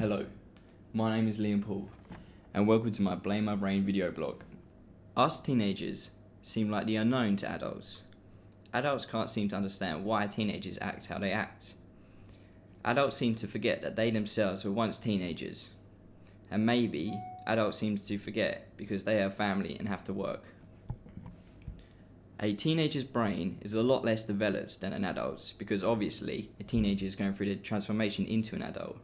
Hello, my name is Liam Poole, and welcome to my Blame My Brain video blog. Us teenagers seem like the unknown to adults. Adults can't seem to understand why teenagers act how they act. Adults seem to forget that they themselves were once teenagers. And maybe adults seem to forget because they have family and have to work. A teenager's brain is a lot less developed than an adult's because obviously a teenager is going through the transformation into an adult.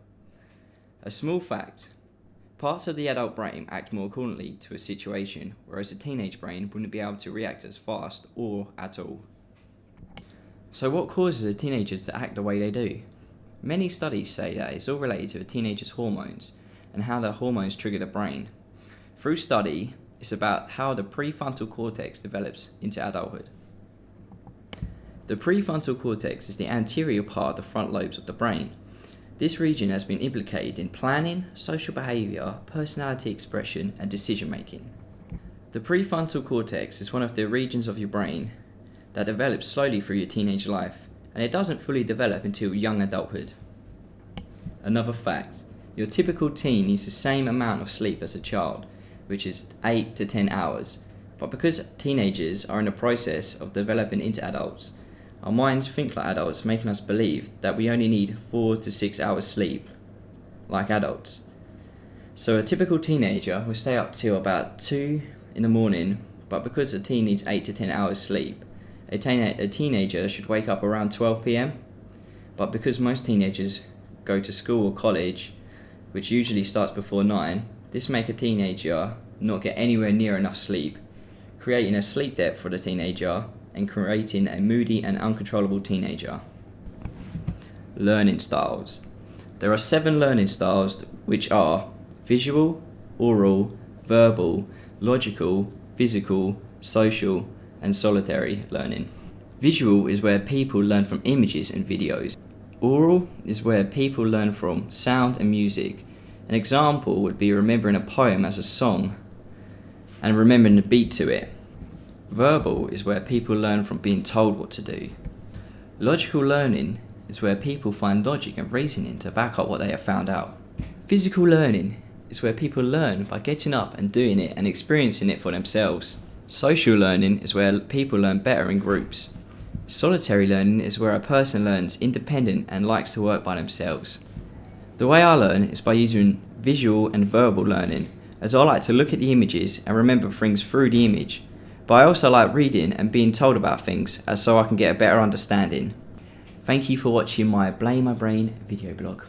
A small fact, parts of the adult brain act more accordingly to a situation, whereas a teenage brain wouldn't be able to react as fast or at all. So what causes a teenager to act the way they do? Many studies say that it's all related to a teenager's hormones and how the hormones trigger the brain. Through study, it's about how the prefrontal cortex develops into adulthood. The prefrontal cortex is the anterior part of the front lobes of the brain. This region has been implicated in planning, social behaviour, personality expression, and decision making. The prefrontal cortex is one of the regions of your brain that develops slowly through your teenage life, and it doesn't fully develop until young adulthood. Another fact, your typical teen needs the same amount of sleep as a child, which is 8 to 10 hours, but because teenagers are in the process of developing into adults, our minds think like adults, making us believe that we only need 4 to 6 hours sleep, like adults. So a typical teenager will stay up till about 2 in the morning, but because a teen needs 8 to 10 hours sleep, a teenager should wake up around 12 p.m. But because most teenagers go to school or college, which usually starts before 9, this makes a teenager not get anywhere near enough sleep, creating a sleep debt for the teenager and creating a moody and uncontrollable teenager. Learning styles. There are 7 learning styles, which are visual, oral, verbal, logical, physical, social, and solitary learning. Visual is where people learn from images and videos. Oral is where people learn from sound and music. An example would be remembering a poem as a song and remembering the beat to it. Verbal is where people learn from being told what to do. Logical learning is where people find logic and reasoning to back up what they have found out. Physical learning is where people learn by getting up and doing it and experiencing it for themselves. Social learning is where people learn better in groups. Solitary learning is where a person learns independent and likes to work by themselves. The way I learn is by using visual and verbal learning, as I like to look at the images and remember things through the image. But I also like reading and being told about things, so I can get a better understanding. Thank you for watching my Blame My Brain video blog.